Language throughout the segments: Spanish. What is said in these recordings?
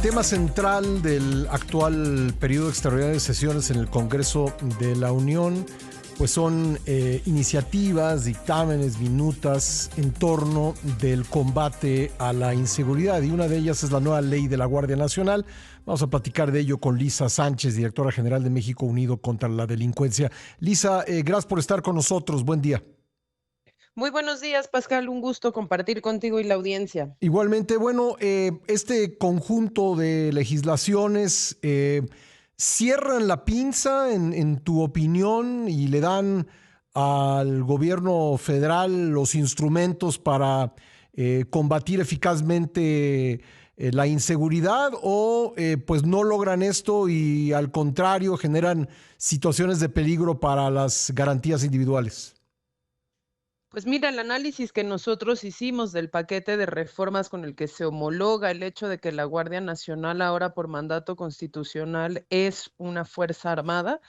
tema central del actual periodo extraordinario de sesiones en el Congreso de la Unión, pues son iniciativas, dictámenes, minutas en torno del combate a la inseguridad, y una de ellas es la nueva ley de la Guardia Nacional. Vamos a platicar de ello con Lisa Sánchez, directora general de México Unido contra la Delincuencia. Lisa, gracias por estar con nosotros. Buen día. Muy buenos días, Pascal. Un gusto compartir contigo y la audiencia. Igualmente, bueno, este conjunto de legislaciones cierran la pinza en tu opinión y le dan al gobierno federal los instrumentos para combatir eficazmente la inseguridad, o pues no logran esto y al contrario generan situaciones de peligro para las garantías individuales. Pues mira, el análisis que nosotros hicimos del paquete de reformas con el que se homologa el hecho de que la Guardia Nacional ahora por mandato constitucional es una fuerza armada,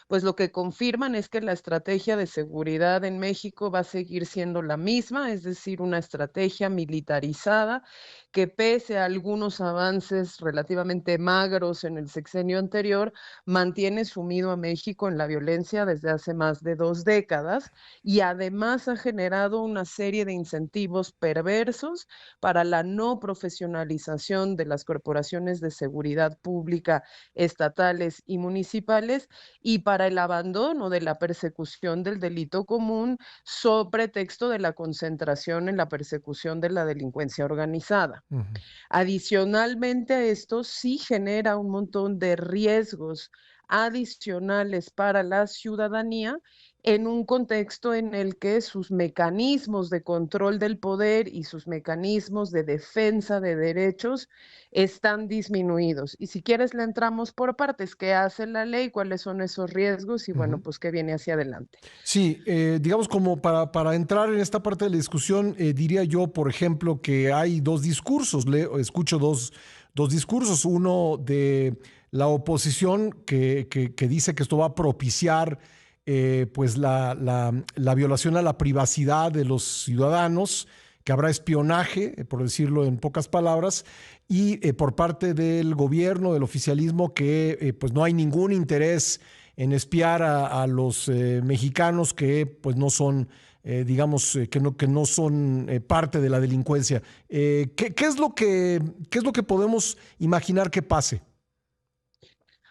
pues lo que confirman es que la estrategia de seguridad en México va a seguir siendo la misma, es decir, una estrategia militarizada que pese a algunos avances relativamente magros en el sexenio anterior, mantiene sumido a México en la violencia desde hace más de 2 décadas y además ha generado una serie de incentivos perversos para la no profesionalización de las corporaciones de seguridad pública estatales y municipales y para el abandono de la persecución del delito común sobre pretexto de la concentración en la persecución de la delincuencia organizada. Ujú. Adicionalmente a esto, sí genera un montón de riesgos adicionales para la ciudadanía en un contexto en el que sus mecanismos de control del poder y sus mecanismos de defensa de derechos están disminuidos. Y si quieres, le entramos por partes. ¿Qué hace la ley? ¿Cuáles son esos riesgos? Y bueno, Ujú. pues qué viene hacia adelante. Sí, digamos como para entrar en esta parte de la discusión, diría yo, por ejemplo, que hay dos discursos, escucho dos discursos, uno de la oposición que dice que esto va a propiciar pues la violación a la privacidad de los ciudadanos, que habrá espionaje, por decirlo en pocas palabras, y por parte del gobierno, del oficialismo, que pues no hay ningún interés en espiar a los mexicanos que pues no son, digamos, que no son parte de la delincuencia. ¿Qué es lo que podemos imaginar que pase?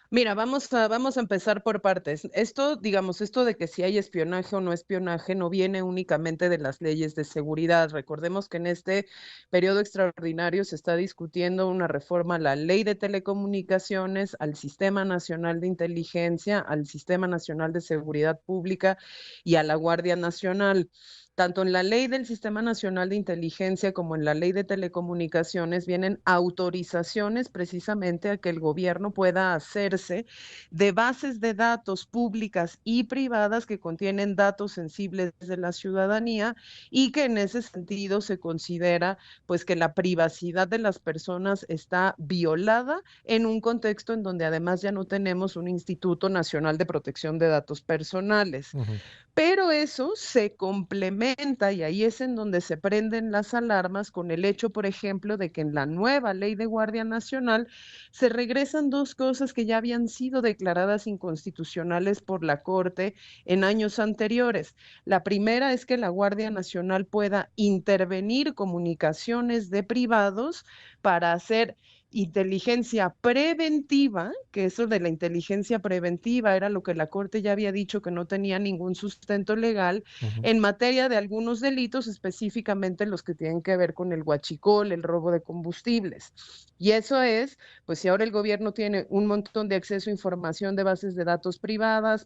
Mira, vamos a empezar por partes. Esto, digamos, esto de que si hay espionaje o no espionaje no viene únicamente de las leyes de seguridad. Recordemos que en este periodo extraordinario se está discutiendo una reforma a la Ley de Telecomunicaciones, al Sistema Nacional de Inteligencia, al Sistema Nacional de Seguridad Pública y a la Guardia Nacional. Tanto en la ley del Sistema Nacional de Inteligencia como en la ley de telecomunicaciones vienen autorizaciones precisamente a que el gobierno pueda hacerse de bases de datos públicas y privadas que contienen datos sensibles de la ciudadanía y que en ese sentido se considera pues que la privacidad de las personas está violada en un contexto en donde además ya no tenemos un Instituto Nacional de Protección de Datos Personales. Ujú. Pero eso se complementa y ahí es en donde se prenden las alarmas con el hecho, por ejemplo, de que en la nueva ley de Guardia Nacional se regresan dos cosas que ya habían sido declaradas inconstitucionales por la Corte en años anteriores. La primera es que la Guardia Nacional pueda intervenir comunicaciones de privados para hacer inteligencia preventiva, que eso de la inteligencia preventiva era lo que la Corte ya había dicho que no tenía ningún sustento legal Ujú. en materia de algunos delitos, específicamente los que tienen que ver con el huachicol, el robo de combustibles. Y eso es, pues si ahora el gobierno tiene un montón de acceso a información de bases de datos privadas,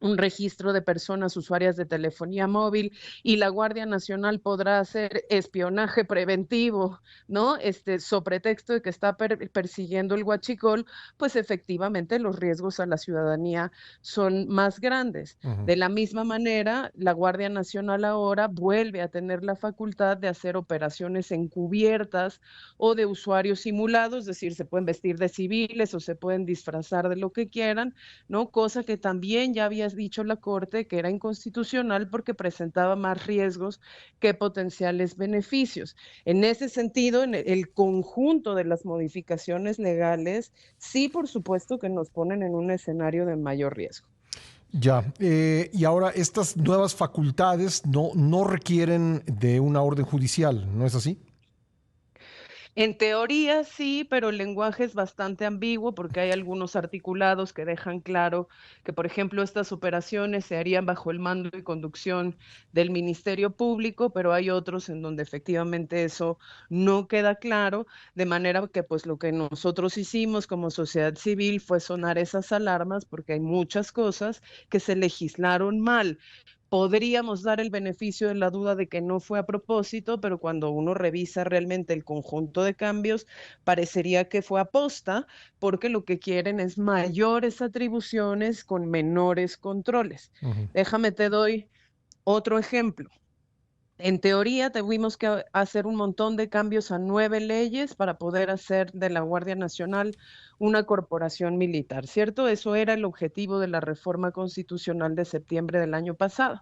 un registro de personas usuarias de telefonía móvil y la Guardia Nacional podrá hacer espionaje preventivo, ¿no? Sobre texto de que está persiguiendo el huachicol, pues efectivamente los riesgos a la ciudadanía son más grandes. Ujú. De la misma manera, la Guardia Nacional ahora vuelve a tener la facultad de hacer operaciones encubiertas o de usuarios simulados, es decir, se pueden vestir de civiles o se pueden disfrazar de lo que quieran, ¿no? Cosa que también ya había había dicho la Corte que era inconstitucional porque presentaba más riesgos que potenciales beneficios. En ese sentido, en el conjunto de las modificaciones legales, sí, por supuesto que nos ponen en un escenario de mayor riesgo. Ya, y ahora estas nuevas facultades no requieren de una orden judicial, ¿no es así? En teoría sí, pero el lenguaje es bastante ambiguo porque hay algunos articulados que dejan claro que, por ejemplo, estas operaciones se harían bajo el mando y conducción del Ministerio Público, pero hay otros en donde efectivamente eso no queda claro, de manera que pues lo que nosotros hicimos como sociedad civil fue sonar esas alarmas porque hay muchas cosas que se legislaron mal. Podríamos dar el beneficio de la duda de que no fue a propósito, pero cuando uno revisa realmente el conjunto de cambios, parecería que fue aposta, porque lo que quieren es mayores atribuciones con menores controles. Ujú. Déjame, te doy otro ejemplo. En teoría, tuvimos que hacer un montón de cambios a 9 leyes para poder hacer de la Guardia Nacional una corporación militar, ¿cierto? Eso era el objetivo de la reforma constitucional de septiembre del año pasado.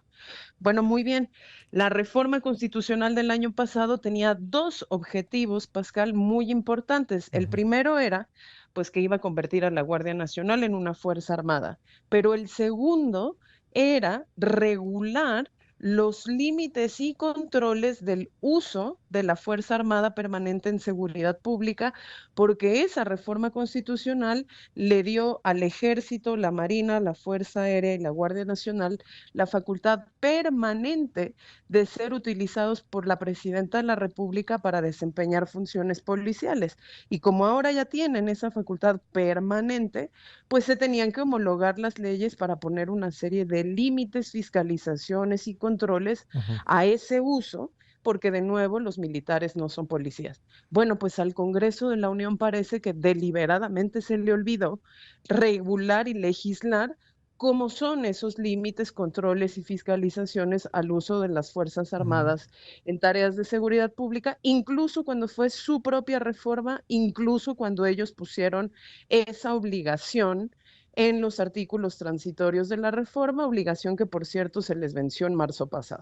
Bueno, muy bien. La reforma constitucional del año pasado tenía dos objetivos, Pascal, muy importantes. El Ujú. primero era, pues, que iba a convertir a la Guardia Nacional en una fuerza armada, pero el segundo era regular los límites y controles del uso de la Fuerza Armada Permanente en seguridad pública, porque esa reforma constitucional le dio al Ejército, la Marina, la Fuerza Aérea y la Guardia Nacional la facultad permanente de ser utilizados por la Presidenta de la República para desempeñar funciones policiales. Y como ahora ya tienen esa facultad permanente, pues se tenían que homologar las leyes para poner una serie de límites, fiscalizaciones y controles Ujú. a ese uso, porque de nuevo los militares no son policías. Bueno, pues al Congreso de la Unión parece que deliberadamente se le olvidó regular y legislar cómo son esos límites, controles y fiscalizaciones al uso de las Fuerzas Ujú. Armadas en tareas de seguridad pública, incluso cuando fue su propia reforma, incluso cuando ellos pusieron esa obligación en los artículos transitorios de la reforma, obligación que por cierto se les venció en marzo pasado.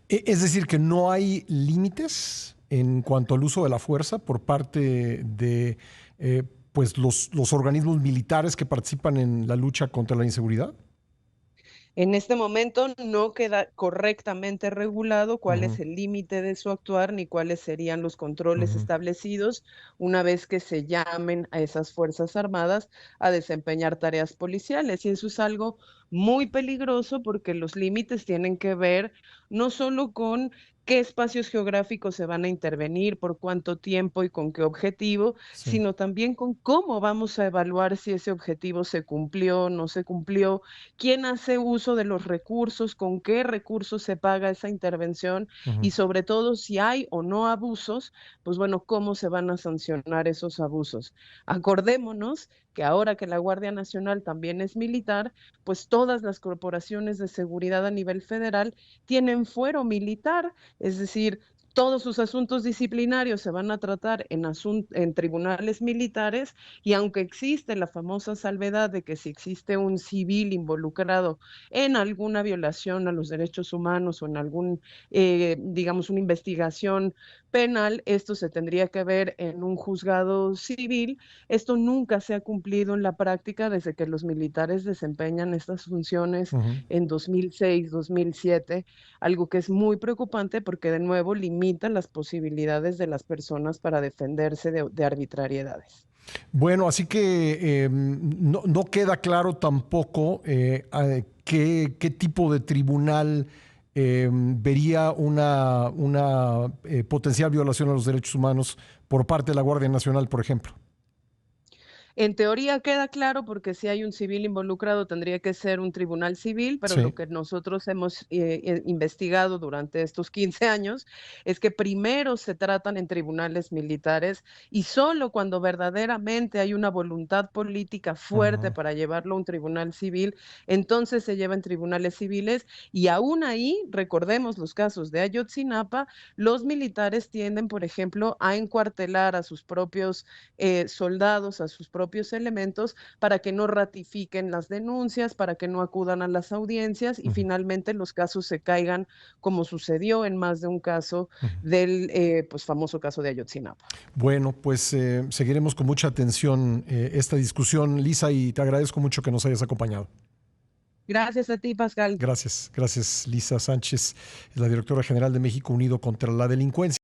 Es decir, que no hay límites en cuanto al uso de la fuerza por parte de eh, pues los organismos militares que participan en la lucha contra la inseguridad. En este momento no queda correctamente regulado cuál Ujú. es el límite de su actuar ni cuáles serían los controles Ujú. establecidos una vez que se llamen a esas Fuerzas Armadas a desempeñar tareas policiales. Y eso es algo muy peligroso porque los límites tienen que ver no solo con qué espacios geográficos se van a intervenir, por cuánto tiempo y con qué objetivo, Sí. sino también con cómo vamos a evaluar si ese objetivo se cumplió, no se cumplió, quién hace uso de los recursos, con qué recursos se paga esa intervención Ujú. y sobre todo si hay o no abusos, pues bueno, cómo se van a sancionar esos abusos. Acordémonos que ahora que la Guardia Nacional también es militar, pues todas las corporaciones de seguridad a nivel federal tienen fuero militar, es decir, todos sus asuntos disciplinarios se van a tratar en tribunales militares y aunque existe la famosa salvedad de que si existe un civil involucrado en alguna violación a los derechos humanos o en algún, digamos, una investigación penal, esto se tendría que ver en un juzgado civil. Esto nunca se ha cumplido en la práctica desde que los militares desempeñan estas funciones Ujú. en 2006, 2007, algo que es muy preocupante porque de nuevo limita las posibilidades de las personas para defenderse de arbitrariedades. Bueno, así que no queda claro tampoco qué tipo de tribunal vería una potencial violación a los derechos humanos por parte de la Guardia Nacional, por ejemplo. En teoría queda claro porque si hay un civil involucrado tendría que ser un tribunal civil, pero Sí. lo que nosotros hemos investigado durante estos 15 años es que primero se tratan en tribunales militares y solo cuando verdaderamente hay una voluntad política fuerte Ujú. para llevarlo a un tribunal civil, entonces se lleva en tribunales civiles y aún ahí, recordemos los casos de Ayotzinapa, los militares tienden, por ejemplo, a encuartelar a sus propios soldados, a sus propios propios elementos para que no ratifiquen las denuncias, para que no acudan a las audiencias y finalmente los casos se caigan, como sucedió en más de un caso del pues famoso caso de Ayotzinapa. Bueno, pues seguiremos con mucha atención esta discusión, Lisa, y te agradezco mucho que nos hayas acompañado. Gracias a ti, Pascal. Gracias, Lisa Sánchez, la directora general de México Unido contra la Delincuencia.